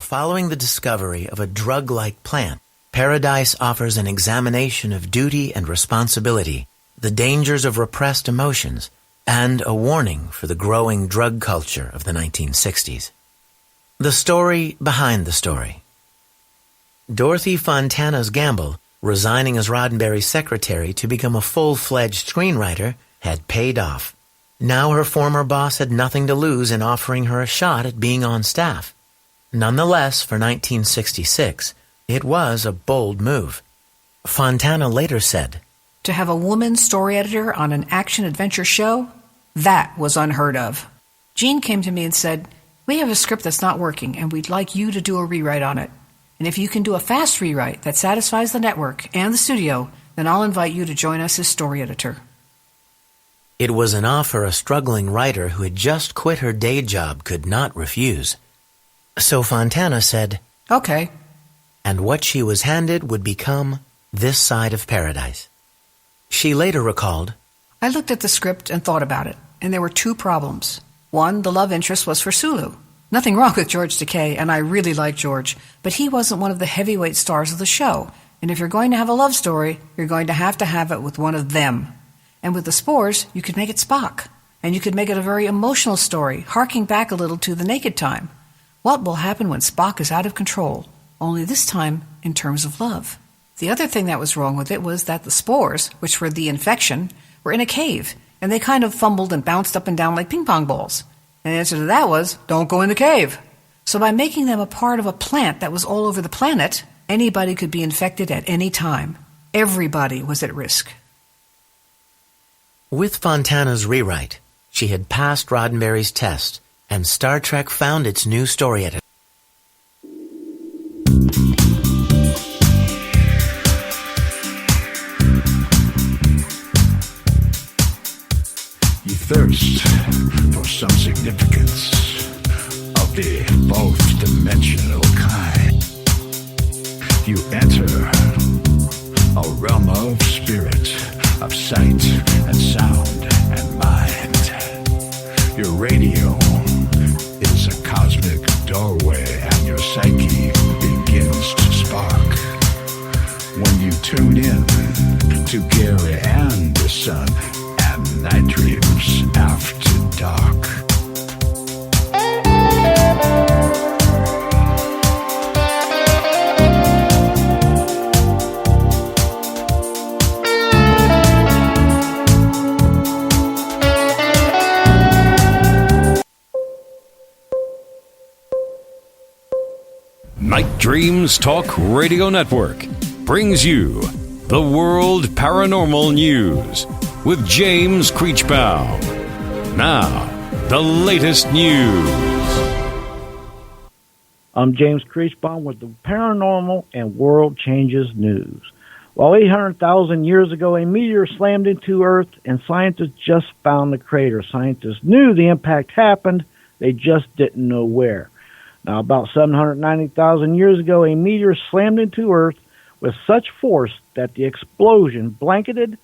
Following the discovery of a drug-like plant, Paradise offers an examination of duty and responsibility, the dangers of repressed emotions, and a warning for the growing drug culture of the 1960s. The story behind the story. Dorothy Fontana's gamble, resigning as Roddenberry's secretary to become a full-fledged screenwriter, had paid off. Now her former boss had nothing to lose in offering her a shot at being on staff. Nonetheless, for 1966, it was a bold move. Fontana later said, "To have a woman story editor on an action-adventure show? That was unheard of." Gene came to me and said, "We have a script that's not working, and we'd like you to do a rewrite on it. And if you can do a fast rewrite that satisfies the network and the studio, then I'll invite you to join us as story editor." It was an offer a struggling writer who had just quit her day job could not refuse. So Fontana said, "Okay." And what she was handed would become This Side of Paradise. She later recalled, "I looked at the script and thought about it, and there were two problems. One, the love interest was for Sulu. Nothing wrong with George Takei, and I really like George, but he wasn't one of the heavyweight stars of the show. And if you're going to have a love story, you're going to have it with one of them. And with the Spores, you could make it Spock. And you could make it a very emotional story, harking back a little to the Naked Time. What will happen when Spock is out of control? Only this time in terms of love. The other thing that was wrong with it was that the Spores, which were the infection, were in a cave, and they kind of fumbled and bounced up and down like ping pong balls. And the answer to that was, don't go in the cave. So by making them a part of a plant that was all over the planet, anybody could be infected at any time. Everybody was at risk." With Fontana's rewrite, she had passed Roddenberry's test, and Star Trek found its new story editor. You thirst for some significance of the both dimensional kind. You enter a realm of spirit, of sight and sound and mind. Your radio is a cosmic doorway, and your psyche begins to spark. When you tune in to Gary and the Sun and Night Dreams After Dark. Night Dreams Talk Radio Network brings you the World Paranormal News with James Creechbaum. Now, the latest news. I'm James Creechbaum with the Paranormal and World Changes News. Well, 800,000 years ago, a meteor slammed into Earth, and scientists just found the crater. Scientists knew the impact happened, they just didn't know where. Now, about 790,000 years ago, a meteor slammed into Earth with such force that the explosion blanketed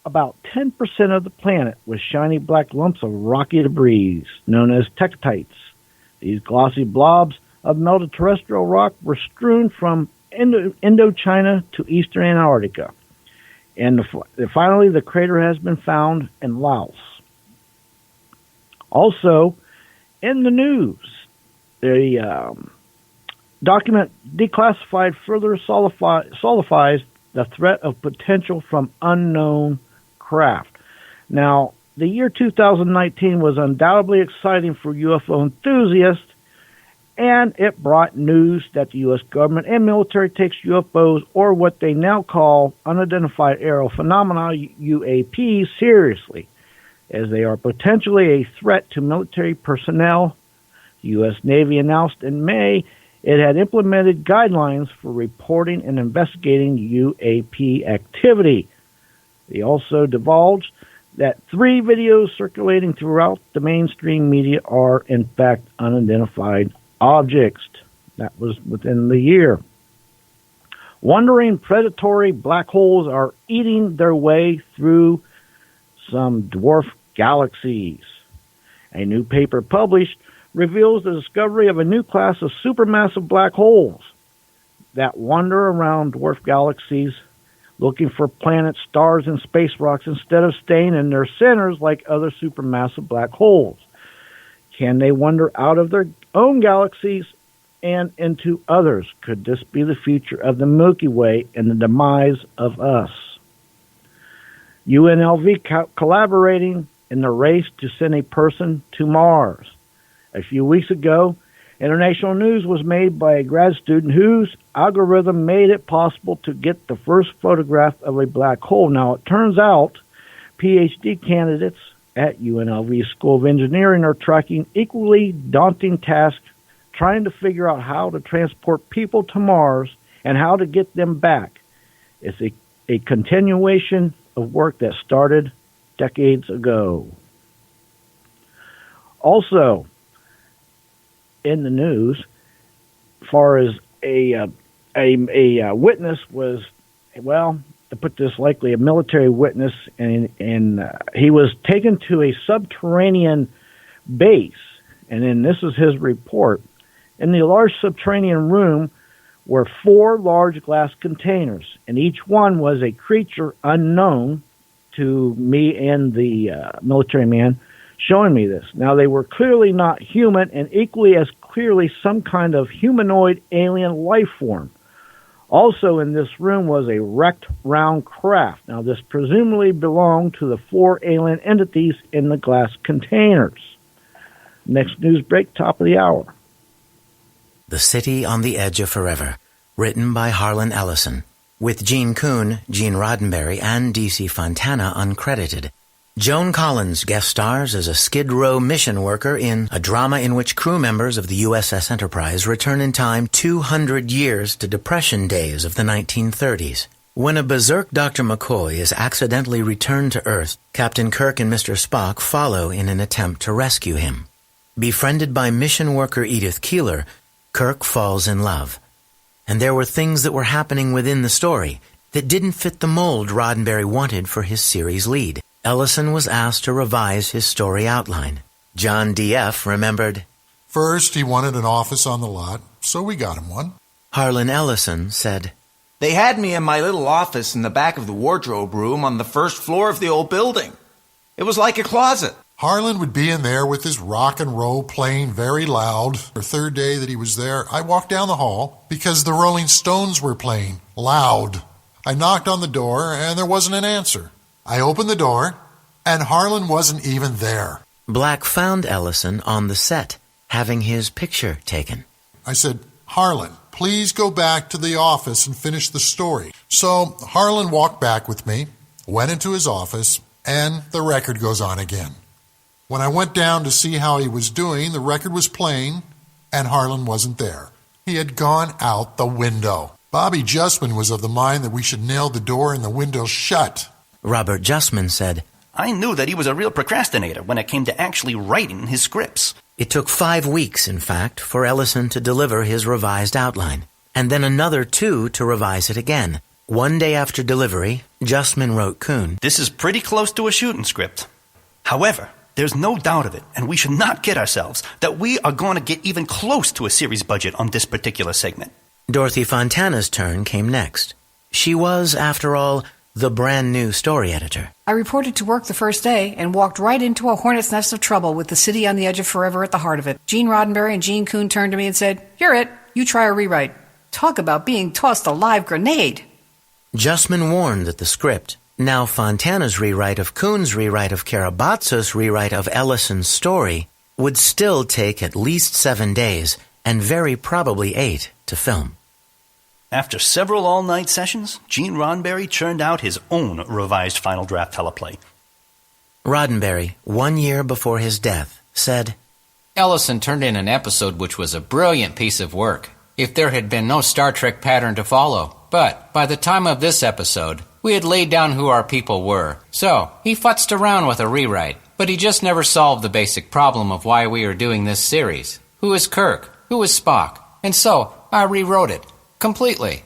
about 10% of the planet with shiny black lumps of rocky debris known as tektites. These glossy blobs of melted terrestrial rock were strewn from Indochina to eastern Antarctica. And finally, the crater has been found in Laos. Also, in the news, the document declassified further solidifies the threat of potential from unknown craft. Now, the year 2019 was undoubtedly exciting for UFO enthusiasts, and it brought news that the U.S. government and military takes UFOs, or what they now call unidentified aerial phenomena, UAPs, seriously, as they are potentially a threat to military personnel. The U.S. Navy announced in May it had implemented guidelines for reporting and investigating UAP activity. They also divulged that 3 videos circulating throughout the mainstream media are, in fact, unidentified objects. That was within the year. Wandering predatory black holes are eating their way through some dwarf galaxies. A new paper published reveals the discovery of a new class of supermassive black holes that wander around dwarf galaxies looking for planets, stars, and space rocks instead of staying in their centers like other supermassive black holes. Can they wander out of their own galaxies and into others? Could this be the future of the Milky Way and the demise of us? UNLV collaborating in the race to send a person to Mars. A few weeks ago, international news was made by a grad student whose algorithm made it possible to get the first photograph of a black hole. Now, it turns out PhD candidates at UNLV School of Engineering are tracking equally daunting tasks, trying to figure out how to transport people to Mars and how to get them back. It's a continuation of work that started decades ago. Also, in the news, as far as a witness was, well, to put this likely, a military witness, and he was taken to a subterranean base, and then this is his report. In the large subterranean room were 4 large glass containers, and each one was a creature unknown to me and the military man showing me this. Now, they were clearly not human, and equally as clearly some kind of humanoid alien life form. Also in this room was a wrecked round craft. Now, this presumably belonged to the 4 alien entities in the glass containers. Next news break, top of the hour. The City on the Edge of Forever, written by Harlan Ellison, with Gene Kuhn, Gene Roddenberry, and D.C. Fontana uncredited. Joan Collins guest stars as a Skid Row mission worker in a drama in which crew members of the USS Enterprise return in time 200 years to Depression days of the 1930s. When a berserk Dr. McCoy is accidentally returned to Earth, Captain Kirk and Mr. Spock follow in an attempt to rescue him. Befriended by mission worker Edith Keeler, Kirk falls in love. And there were things that were happening within the story that didn't fit the mold Roddenberry wanted for his series lead. Ellison was asked to revise his story outline. John D.F. remembered, "First, he wanted an office on the lot, so we got him one." Harlan Ellison said, "They had me in my little office in the back of the wardrobe room on the first floor of the old building. It was like a closet." Harlan would be in there with his rock and roll playing very loud. The third day that he was there, I walked down the hall because the Rolling Stones were playing loud. I knocked on the door and there wasn't an answer. I opened the door, and Harlan wasn't even there. Black found Ellison on the set, having his picture taken. I said, "Harlan, please go back to the office and finish the story." So Harlan walked back with me, went into his office, and the record goes on again. When I went down to see how he was doing, the record was playing, and Harlan wasn't there. He had gone out the window. Bobby Justman was of the mind that we should nail the door and the window shut. Robert Justman said, "I knew that he was a real procrastinator when it came to actually writing his scripts." It took 5 weeks, in fact, for Ellison to deliver his revised outline, and then another 2 to revise it again. One day after delivery, Justman wrote Kuhn, "This is pretty close to a shooting script. However, there's no doubt of it, and we should not kid ourselves, that we are going to get even close to a series budget on this particular segment." Dorothy Fontana's turn came next. She was, after all, the brand new story editor. I reported to work the first day and walked right into a hornet's nest of trouble with the City on the Edge of Forever at the heart of it. Gene Roddenberry and Gene Kuhn turned to me and said, "You're it. You try a rewrite." Talk about being tossed a live grenade. Justman warned that the script, now Fontana's rewrite of Kuhn's rewrite of Karabatsos' rewrite of Ellison's story, would still take at least 7 days and very probably 8 to film. After several all-night sessions, Gene Roddenberry churned out his own revised final draft teleplay. Roddenberry, 1 year before his death, said, "Ellison turned in an episode which was a brilliant piece of work, if there had been no Star Trek pattern to follow. But by the time of this episode, we had laid down who our people were. So he futzed around with a rewrite, but he just never solved the basic problem of why we are doing this series. Who is Kirk? Who is Spock? And so I rewrote it. Completely."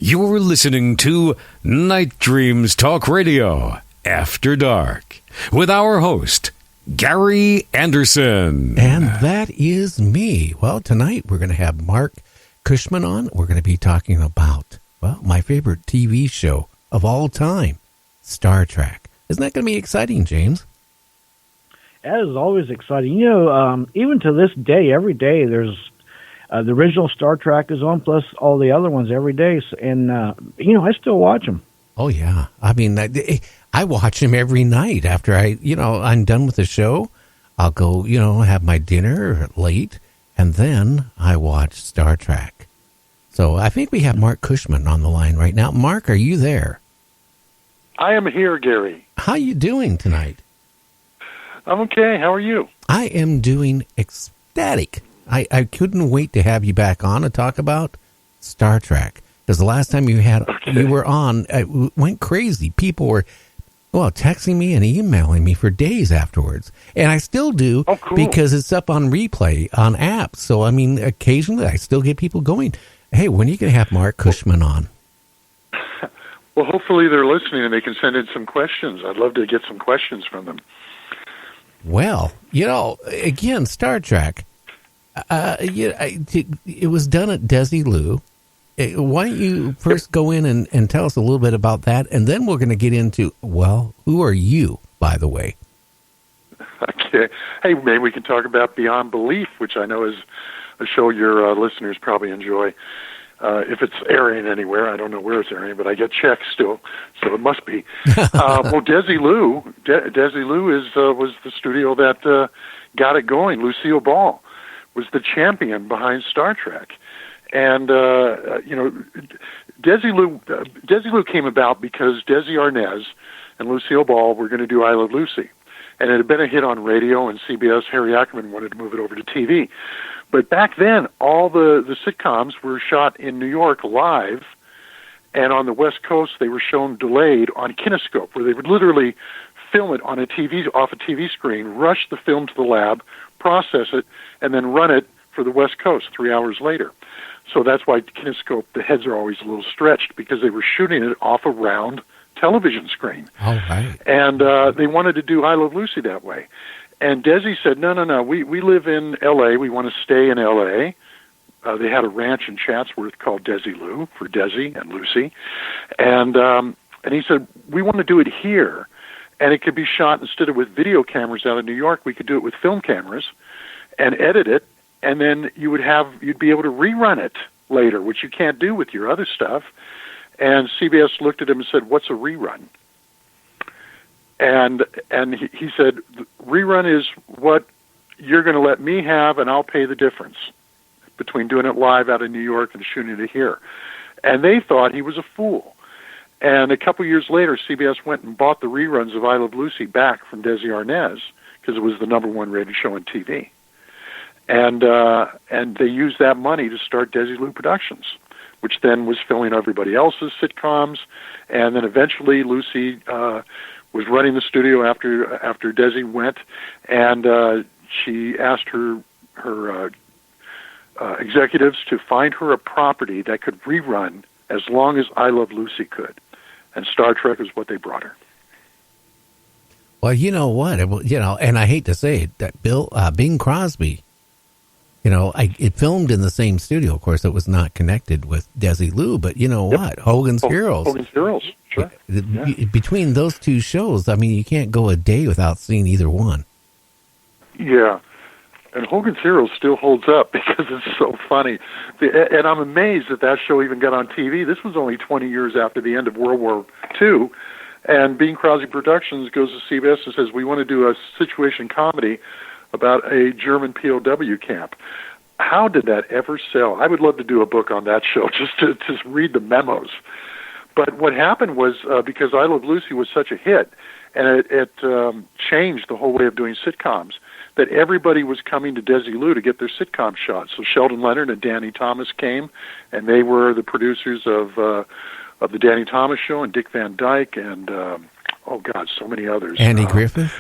You're listening to Night Dreams Talk Radio After Dark with our host, Gary Anderson. And that is me. Well, tonight we're going to have Marc Cushman on. We're going to be talking about, well, my favorite TV show of all time, Star Trek. Isn't that going to be exciting, James? That is always exciting. You know, even to this day, every day there's the original Star Trek is on, plus all the other ones every day. And, you know, I still watch them. Oh, yeah. I mean, I watch him every night after I'm done with the show. I'll go, have my dinner late, and then I watch Star Trek. So I think we have Marc Cushman on the line right now. Marc, are you there? I am here, Gary. How you doing tonight? I'm okay. How are you? I am doing ecstatic. I couldn't wait to have you back on to talk about Star Trek. Because the last time you were on, it went crazy. People were, texting me and emailing me for days afterwards. And I still do because it's up on replay on apps. So, I mean, occasionally I still get people going, hey, when are you going to have Marc Cushman on? Well, hopefully they're listening and they can send in some questions. I'd love to get some questions from them. Well, again, Star Trek, it was done at Desilu. Why don't you first go in and tell us a little bit about that, and then we're going to get into, who are you, by the way? Okay. Hey, maybe we can talk about Beyond Belief, which I know is a show your listeners probably enjoy. If it's airing anywhere, I don't know where it's airing, but I get checks still, so it must be. Desilu was the studio that got it going. Lucille Ball was the champion behind Star Trek. And, Desilu came about because Desi Arnaz and Lucille Ball were going to do I Love Lucy. And it had been a hit on radio, and CBS, Harry Ackerman, wanted to move it over to TV. But back then, all the sitcoms were shot in New York live, and on the West Coast, they were shown delayed on Kinescope, where they would literally film it on off a TV screen, rush the film to the lab, process it, and then run it for the West Coast 3 hours later. So that's why Kinescope, the heads are always a little stretched, because they were shooting it off a round television screen. Oh, right. And they wanted to do I Love Lucy that way. And Desi said, no, we live in L.A., we want to stay in L.A. They had a ranch in Chatsworth called Desilu for Desi and Lucy. And he said, we want to do it here. And it could be shot, instead of with video cameras out of New York, we could do it with film cameras and edit it. And then you'd be able to rerun it later, which you can't do with your other stuff. And CBS looked at him and said, what's a rerun? And he said, rerun is what you're going to let me have, and I'll pay the difference between doing it live out of New York and shooting it here. And they thought he was a fool. And a couple years later, CBS went and bought the reruns of I Love Lucy back from Desi Arnaz, because it was the #1 rated show on TV. And they used that money to start Desilu Productions, which then was filming everybody else's sitcoms. And then eventually Lucy was running the studio after Desi went, and she asked her executives to find her a property that could rerun as long as I Love Lucy could. And Star Trek is what they brought her. Well, you know what? And I hate to say it, that Bing Crosby, it filmed in the same studio. Of course, it was not connected with Desilu, but you know what? Hogan's Heroes. Hogan's Heroes, sure. Yeah. Between those two shows, I mean, you can't go a day without seeing either one. Yeah. And Hogan's Heroes still holds up because it's so funny. And I'm amazed that show even got on TV. This was only 20 years after the end of World War II. And Bing Crosby Productions goes to CBS and says, we want to do a situation comedy about a German POW camp. How did that ever sell? I would love to do a book on that show, just to read the memos. But what happened was, because I Love Lucy was such a hit, and it changed the whole way of doing sitcoms, that everybody was coming to Desilu to get their sitcom shots. So Sheldon Leonard and Danny Thomas came, and they were the producers of the Danny Thomas Show, and Dick Van Dyke, and so many others. Andy Griffith?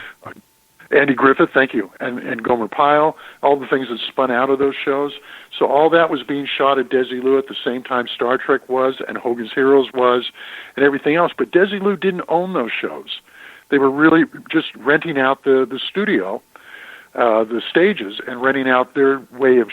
Andy Griffith, thank you, and Gomer Pyle, all the things that spun out of those shows. So all that was being shot at Desilu at the same time Star Trek was, and Hogan's Heroes was, and everything else. But Desilu didn't own those shows. They were really just renting out the studio, the stages, and renting out their way of